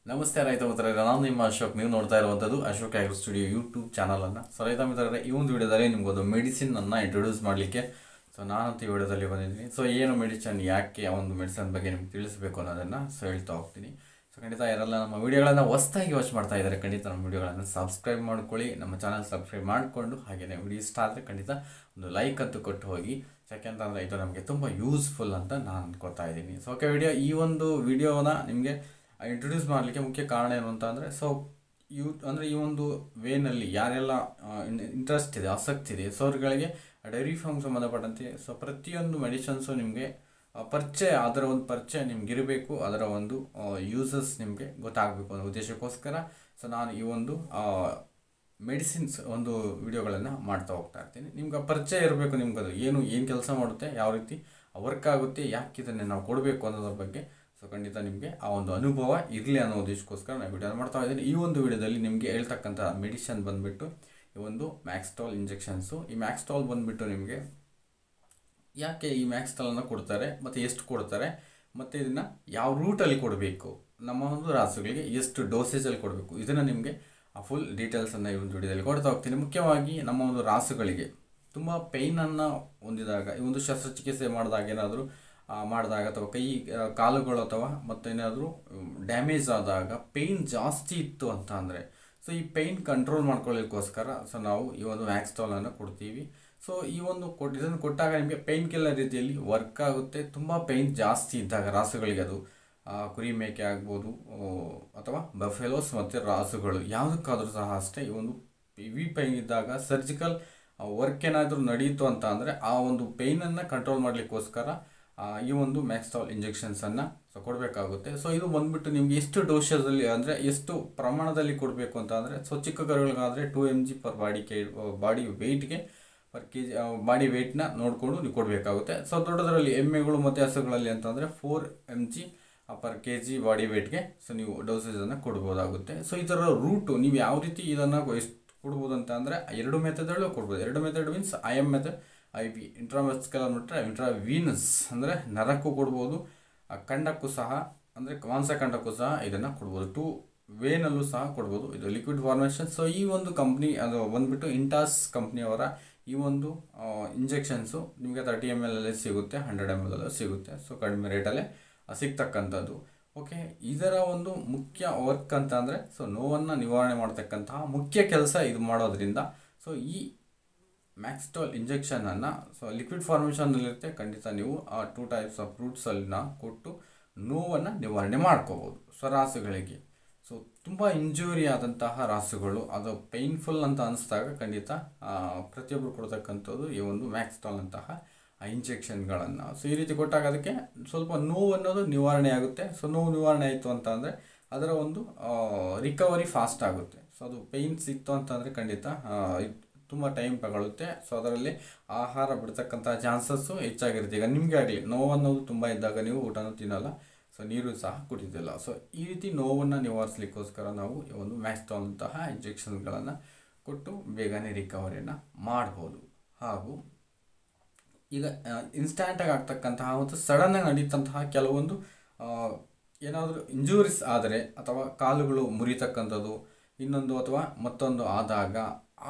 ನಮಸ್ತೆ ರೈತ ಮಿತ್ರರೇ, ನಾನು ನಿಮ್ಮ ಅಶೋಕ್. ನೀವು ನೋಡ್ತಾ ಇರುವಂಥದ್ದು ಅಶೋಕ್ ಆಗ್ರೋ ಸ್ಟುಡಿಯೋ ಯೂಟ್ಯೂಬ್ ಚಾನಲನ್ನು. ಸೊ ರೈತ ಮಿತ್ರರೇ, ಈ ಒಂದು ವಿಡಿಯೋದಲ್ಲಿ ನಿಮಗೊಂದು ಮೆಡಿಸಿನನ್ನು ಇಂಟ್ರೊಡ್ಯೂಸ್ ಮಾಡಲಿಕ್ಕೆ ನಾನಂತೂ ಈ ವಿಡಿಯೋದಲ್ಲಿ ಬಂದಿದ್ದೀನಿ. ಸೊ ಏನು ಮೆಡಿಸಿನ್, ಯಾಕೆ ಆ ಒಂದು ಮೆಡಿಸಿನ್ ಬಗ್ಗೆ ನಿಮ್ಗೆ ತಿಳಿಸಬೇಕು ಅನ್ನೋದನ್ನು ಹೇಳ್ತಾ ಹೋಗ್ತೀನಿ. ಸೊ ಖಂಡಿತ ಯಾರೆಲ್ಲ ನಮ್ಮ ವಿಡಿಯೋಗಳನ್ನು ಹೊಸದಾಗಿ ವಾಚ್ ಮಾಡ್ತಾ ಇದ್ದಾರೆ, ಖಂಡಿತ ನಮ್ಮ ವಿಡಿಯೋಗಳನ್ನು ಸಬ್ಸ್ಕ್ರೈಬ್ ಮಾಡ್ಕೊಳ್ಳಿ. ನಮ್ಮ ಚಾನಲ್ ಸಬ್ಸ್ಕ್ರೈಬ್ ಮಾಡಿಕೊಂಡು ಹಾಗೆಯೇ ವಿಡಿಯೋ ಇಷ್ಟ ಆದರೆ ಖಂಡಿತ ಒಂದು ಲೈಕ್ ಅಂತೂ ಕೊಟ್ಟು ಹೋಗಿ. ಯಾಕೆಂತಂದರೆ ಇದು ನಮಗೆ ತುಂಬ ಯೂಸ್ಫುಲ್ ಅಂತ ನಾನು ಅಂದ್ಕೊಳ್ತಾ ಇದ್ದೀನಿ. ಸೊ ಓಕೆ, ಈ ಒಂದು ವಿಡಿಯೋನ ನಿಮಗೆ ಇಂಟ್ರೊಡ್ಯೂಸ್ ಮಾಡಲಿಕ್ಕೆ ಮುಖ್ಯ ಕಾರಣ ಏನು ಅಂತ ಅಂದರೆ, ಈ ಒಂದು ವೇನಲ್ಲಿ ಯಾರೆಲ್ಲ ಇಂಟ್ರೆಸ್ಟ್ ಇದೆ, ಆಸಕ್ತಿ ಇದೆ, ಸೊ ಅವ್ರುಗಳಿಗೆ ಡೈರಿ ಫಾರ್ಮ್ ಸಂಬಂಧಪಟ್ಟಂತೆ ಸೊ ಪ್ರತಿಯೊಂದು ಮೆಡಿಸಿನ್ಸು ನಿಮಗೆ ಅದರ ಒಂದು ಪರಿಚಯ ನಿಮ್ಗೆ ಇರಬೇಕು, ಅದರ ಒಂದು ಯೂಸಸ್ ನಿಮಗೆ ಗೊತ್ತಾಗಬೇಕು ಅನ್ನೋ ಉದ್ದೇಶಕ್ಕೋಸ್ಕರ ಸೊ ನಾನು ಈ ಒಂದು ಮೆಡಿಸಿನ್ಸ್ ಒಂದು ವಿಡಿಯೋಗಳನ್ನು ಮಾಡ್ತಾ ಹೋಗ್ತಾ ಇರ್ತೀನಿ. ನಿಮ್ಗೆ ಪರಿಚಯ ಇರಬೇಕು, ನಿಮ್ಗೆ ಅದು ಏನು ಕೆಲಸ ಮಾಡುತ್ತೆ, ಯಾವ ರೀತಿ ವರ್ಕ್ ಆಗುತ್ತೆ, ಯಾಕೆ ಇದನ್ನೇ ನಾವು ಕೊಡಬೇಕು ಅನ್ನೋದ್ರ ಬಗ್ಗೆ ಸೊ ಖಂಡಿತ ನಿಮಗೆ ಆ ಒಂದು ಅನುಭವ ಇರಲಿ ಅನ್ನೋ ಉದ್ದೇಶಕ್ಕೋಸ್ಕರ ನಾನು ವಿಡಿಯೋ ಮಾಡ್ತಾ ಇದ್ದೀನಿ. ಈ ಒಂದು ವಿಡಿಯೋದಲ್ಲಿ ನಿಮಗೆ ಹೇಳ್ತಕ್ಕಂಥ ಮೆಡಿಸಿನ್ ಬಂದುಬಿಟ್ಟು ಈ ಒಂದು ಮ್ಯಾಕ್ಸ್ಟಾಲ್ ಇಂಜೆಕ್ಷನ್ಸು. ಈ ಮ್ಯಾಕ್ಸ್ಟಾಲ್ ಬಂದುಬಿಟ್ಟು ನಿಮಗೆ ಯಾಕೆ ಈ ಮ್ಯಾಕ್ಸ್ಟಾಲನ್ನು ಕೊಡ್ತಾರೆ, ಮತ್ತು ಎಷ್ಟು ಕೊಡ್ತಾರೆ, ಮತ್ತು ಇದನ್ನು ಯಾವ ರೂಟಲ್ಲಿ ಕೊಡಬೇಕು, ನಮ್ಮ ಒಂದು ರಾಸುಗಳಿಗೆ ಎಷ್ಟು ಡೋಸೇಜಲ್ಲಿ ಕೊಡಬೇಕು, ಇದನ್ನು ನಿಮಗೆ ಆ ಫುಲ್ ಡೀಟೇಲ್ಸನ್ನು ಈ ಒಂದು ವಿಡಿಯೋದಲ್ಲಿ ಕೊಡ್ತಾ ಹೋಗ್ತೀನಿ. ಮುಖ್ಯವಾಗಿ ನಮ್ಮ ಒಂದು ರಾಸುಗಳಿಗೆ ತುಂಬ ಪೇಯ್ನನ್ನು ಹೊಂದಿದಾಗ, ಈ ಒಂದು ಶಸ್ತ್ರಚಿಕಿತ್ಸೆ ಮಾಡಿದಾಗ ಅಥವಾ ಕೈ ಕಾಲುಗಳು ಅಥವಾ ಮತ್ತೇನಾದರೂ ಡ್ಯಾಮೇಜ್ ಆದಾಗ ಪೇಯ್ನ್ ಜಾಸ್ತಿ ಇತ್ತು ಅಂತ ಅಂದರೆ, ಸೊ ಈ ಪೇಯ್ನ್ ಕಂಟ್ರೋಲ್ ಮಾಡ್ಕೊಳ್ಳೋಕ್ಕೋಸ್ಕರ ಸೊ ನಾವು ಈ ಒಂದು ಮ್ಯಾಕ್ಸ್ಟಾಲನ್ನು ಕೊಡ್ತೀವಿ. ಸೊ ಈ ಒಂದು ಇದನ್ನು ಕೊಟ್ಟಾಗ ನಿಮಗೆ ಪೇಯ್ನ್ ಕಿಲ್ಲರ್ ರೀತಿಯಲ್ಲಿ ವರ್ಕ್ ಆಗುತ್ತೆ. ತುಂಬ ಪೇಯ್ನ್ ಜಾಸ್ತಿ ಇದ್ದಾಗ ರಾಸುಗಳಿಗೆ, ಅದು ಕುರಿ ಮೇಕೆ ಆಗ್ಬೋದು ಅಥವಾ ಬಫೆಲೋಸ್ ಮತ್ತು ರಾಸುಗಳು ಯಾವುದಕ್ಕಾದರೂ ಸಹ ಅಷ್ಟೇ, ಈ ಒಂದು ಹೆವಿ ಪೇಯ್ನ್ ಇದ್ದಾಗ ಸರ್ಜಿಕಲ್ ವರ್ಕ್ ಏನಾದರೂ ನಡೀತು ಅಂತ ಅಂದರೆ ಆ ಒಂದು ಪೇಯ್ನನ್ನು ಕಂಟ್ರೋಲ್ ಮಾಡಲಿಕ್ಕೋಸ್ಕರ ಈ ಒಂದು ಮ್ಯಾಕ್ಸ್ಟಾಲ್ ಇಂಜೆಕ್ಷನ್ಸನ್ನು ಸೊ ಕೊಡಬೇಕಾಗುತ್ತೆ. ಸೊ ಇದು ಬಂದುಬಿಟ್ಟು ನಿಮಗೆ ಎಷ್ಟು ಡೋಸಲ್ಲಿ ಅಂದರೆ ಎಷ್ಟು ಪ್ರಮಾಣದಲ್ಲಿ ಕೊಡಬೇಕು ಅಂತ ಅಂದರೆ, ಸೊ ಚಿಕ್ಕ ಕರುಗಳಿಗಾದರೆ 2 mg ಪರ್ ಬಾಡಿ ವೆಯ್ಟ್ಗೆ ಪರ್ kg ಬಾಡಿ ವೆಯ್ಟ್ನ ನೋಡಿಕೊಂಡು ನೀವು ಕೊಡಬೇಕಾಗುತ್ತೆ. ಸೊ ದೊಡ್ಡದರಲ್ಲಿ ಎಮ್ಮೆಗಳು ಮತ್ತು ಹಸುಗಳಲ್ಲಿ ಅಂತಂದರೆ 4 mg ಪರ್ kg ಬಾಡಿ ವೆಯ್ಟ್ಗೆ ಸೊ ನೀವು ಡೋಸೇಜನ್ನು ಕೊಡ್ಬೋದಾಗುತ್ತೆ. ಸೊ ಇದರ ರೂಟು ನೀವು ಯಾವ ರೀತಿ ಇದನ್ನು ಎಷ್ಟು ಕೊಡ್ಬೋದು ಅಂತ ಅಂದರೆ 2 ಮೆಥಡಲ್ಲೂ ಕೊಡ್ಬೋದು. 2 method means IM method, IV intramuscular ಮತ್ತು ಇಂಟ್ರಾವೀನಸ್ ಅಂದರೆ ನರಕ್ಕೂ ಕೊಡ್ಬೋದು, ಖಂಡಕ್ಕೂ ಸಹ ಅಂದರೆ ಮಾಂಸಖಂಡಕ್ಕೂ ಸಹ ಇದನ್ನು ಕೊಡ್ಬೋದು. 2 ವೇನಲ್ಲೂ ಸಹ ಕೊಡ್ಬೋದು. ಇದು ಲಿಕ್ವಿಡ್ ಫಾರ್ಮೇಷನ್. ಸೊ ಈ ಒಂದು ಕಂಪ್ನಿ ಅದು ಬಂದುಬಿಟ್ಟು ಇಂಟಾಸ್ ಕಂಪ್ನಿಯವರ ಈ ಒಂದು ಇಂಜೆಕ್ಷನ್ಸು ನಿಮಗೆ 30 ml ಅಲ್ಲೇ ಸಿಗುತ್ತೆ, 100 ml ಅಲ್ಲೂ ಸಿಗುತ್ತೆ. ಸೊ ಕಡಿಮೆ ರೇಟಲ್ಲೇ ಸಿಗ್ತಕ್ಕಂಥದ್ದು. ಓಕೆ, ಇದರ ಒಂದು ಮುಖ್ಯ ವರ್ಕ್ ಅಂತ ಅಂದರೆ ಸೊ ನೋವನ್ನು ನಿವಾರಣೆ ಮಾಡ್ತಕ್ಕಂತಹ ಮುಖ್ಯ ಕೆಲಸ ಇದು ಮಾಡೋದ್ರಿಂದ. ಸೊ ಈ ಮ್ಯಾಕ್ಸ್ಟಾಲ್ ಇಂಜೆಕ್ಷನನ್ನು ಸೊ ಲಿಕ್ವಿಡ್ ಫಾರ್ಮೇಷನ್ನಲ್ಲಿರುತ್ತೆ. ಖಂಡಿತ ನೀವು ಆ 2 ಟೈಪ್ಸ್ ಆಫ್ ಫ್ರೂಟ್ಸನ್ನ ಕೊಟ್ಟು ನೋವನ್ನು ನಿವಾರಣೆ ಮಾಡ್ಕೋಬೋದು. ಸೊ ರಾಸುಗಳಿಗೆ ಸೊ ತುಂಬ ಇಂಜೂರಿ ಆದಂತಹ ರಾಸುಗಳು, ಅದು ಪೇಯ್ನ್ಫುಲ್ ಅಂತ ಅನಿಸಿದಾಗ ಖಂಡಿತ ಪ್ರತಿಯೊಬ್ಬರು ಕೊಡ್ತಕ್ಕಂಥದ್ದು ಈ ಒಂದು ಮ್ಯಾಕ್ಸ್ಟಾಲ್ ಅಂತಹ ಇಂಜೆಕ್ಷನ್ಗಳನ್ನು. ಸೊ ಈ ರೀತಿ ಕೊಟ್ಟಾಗ ಅದಕ್ಕೆ ಸ್ವಲ್ಪ ನೋವು ಅನ್ನೋದು ನಿವಾರಣೆ ಆಗುತ್ತೆ. ಸೊ ನೋವು ನಿವಾರಣೆ ಆಯಿತು ಅಂತ ಅಂದರೆ ಅದರ ಒಂದು ರಿಕವರಿ ಫಾಸ್ಟ್ ಆಗುತ್ತೆ. ಸೊ ಅದು ಪೇಯ್ನ್ಸ್ ಇತ್ತು ಅಂತಂದರೆ ಖಂಡಿತ ತುಂಬ ಟೈಮ್ ತಗೊಳ್ಳುತ್ತೆ. ಸೊ ಅದರಲ್ಲಿ ಆಹಾರ ಬಿಡ್ತಕ್ಕಂಥ ಚಾನ್ಸಸ್ಸು ಹೆಚ್ಚಾಗಿರುತ್ತೆ. ಈಗ ನಿಮಗೆ ಆಗಲಿ ನೋವು ಅನ್ನೋದು ತುಂಬ ಇದ್ದಾಗ ನೀವು ಊಟನೂ ತಿನ್ನಲ್ಲ, ಸೊ ನೀರು ಸಹ ಕುಡಿತಿಲ್ಲ. ಸೊ ಈ ರೀತಿ ನೋವನ್ನು ನಿವಾರಿಸಲಿಕ್ಕೋಸ್ಕರ ನಾವು ಈ ಒಂದು ಮ್ಯಾಕ್ಸ್ಟಾಲ್ ಅಂತಹ ಇಂಜೆಕ್ಷನ್ಗಳನ್ನು ಕೊಟ್ಟು ಬೇಗನೆ ರಿಕವರಿಯನ್ನು ಮಾಡ್ಬೋದು. ಹಾಗೂ ಈಗ ಇನ್ಸ್ಟ್ಯಾಂಟಾಗಿ ಆಗ್ತಕ್ಕಂತಹ ಮತ್ತು ಸಡನ್ನಾಗಿ ನಡೀತಂತಹ ಕೆಲವೊಂದು ಏನಾದರೂ ಇಂಜೂರೀಸ್ ಆದರೆ ಅಥವಾ ಕಾಲುಗಳು ಮುರಿತಕ್ಕಂಥದ್ದು ಇನ್ನೊಂದು ಅಥವಾ ಮತ್ತೊಂದು ಆದಾಗ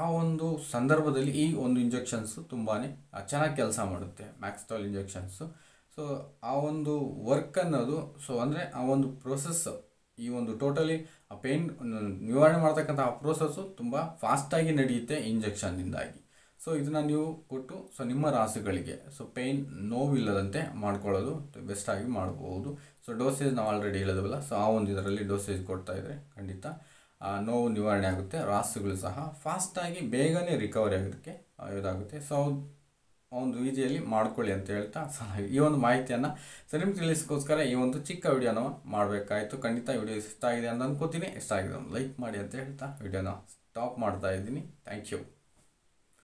ಆ ಒಂದು ಸಂದರ್ಭದಲ್ಲಿ ಈ ಒಂದು ಇಂಜೆಕ್ಷನ್ಸು ತುಂಬಾ ಚೆನ್ನಾಗಿ ಕೆಲಸ ಮಾಡುತ್ತೆ, ಮ್ಯಾಕ್ಸ್ಟಾಲ್ ಇಂಜೆಕ್ಷನ್ಸು. ಸೊ ಆ ಒಂದು ವರ್ಕ್ ಅನ್ನೋದು ಸೊ ಅಂದರೆ ಆ ಒಂದು ಪ್ರೋಸೆಸ್, ಈ ಒಂದು ಟೋಟಲಿ ಆ ಪೇಯ್ನ್ ನಿವಾರಣೆ ಮಾಡ್ತಕ್ಕಂಥ ಆ ಪ್ರೋಸೆಸ್ಸು ತುಂಬ ಫಾಸ್ಟಾಗಿ ನಡೆಯುತ್ತೆ ಇಂಜೆಕ್ಷನ್ನಿಂದಾಗಿ. ಸೊ ಇದನ್ನು ನೀವು ಕೊಟ್ಟು ಸೊ ನಿಮ್ಮ ರಾಸುಗಳಿಗೆ ಸೊ ಪೇಯ್ನ್ ನೋವಿಲ್ಲದಂತೆ ಮಾಡ್ಕೊಳ್ಳೋದು ಬೆಸ್ಟಾಗಿ ಮಾಡ್ಬೋದು. ಸೊ ಡೋಸೇಜ್ ನಾವು ಆಲ್ರೆಡಿ ಹೇಳಿದ್ವಲ್ಲ, ಸೊ ಆ ಒಂದು ಇದರಲ್ಲಿ ಡೋಸೇಜ್ ಕೊಡ್ತಾಯಿದ್ರೆ ಖಂಡಿತ ನೋವು ನಿವಾರಣೆ ಆಗುತ್ತೆ. ರಾಸುಗಳು ಸಹ ಫಾಸ್ಟಾಗಿ ಬೇಗನೆ ರಿಕವರಿ ಆಗೋದಕ್ಕೆ ಇದಾಗುತ್ತೆ. ಸೊ ಒಂದು ರೀತಿಯಲ್ಲಿ ಮಾಡ್ಕೊಳ್ಳಿ ಅಂತ ಹೇಳ್ತಾ ಈ ಒಂದು ಮಾಹಿತಿಯನ್ನು ಸೊ ನಿಮ್ಗೆ ತಿಳಿಸ್ಕೋಸ್ಕರ ಈ ಒಂದು ಚಿಕ್ಕ ವಿಡಿಯೋನ ಮಾಡಬೇಕಾಯಿತು. ಖಂಡಿತ ವಿಡಿಯೋ ಇಷ್ಟ ಆಗಿದೆ ಅಂತ ಅನ್ಕೋತೀನಿ. ಇಷ್ಟ ಆಗಿದೆ ಒಂದು ಲೈಕ್ ಮಾಡಿ ಅಂತ ಹೇಳ್ತಾ ವಿಡಿಯೋನ ಸ್ಟಾಪ್ ಮಾಡ್ತಾ ಇದ್ದೀನಿ. Thank you.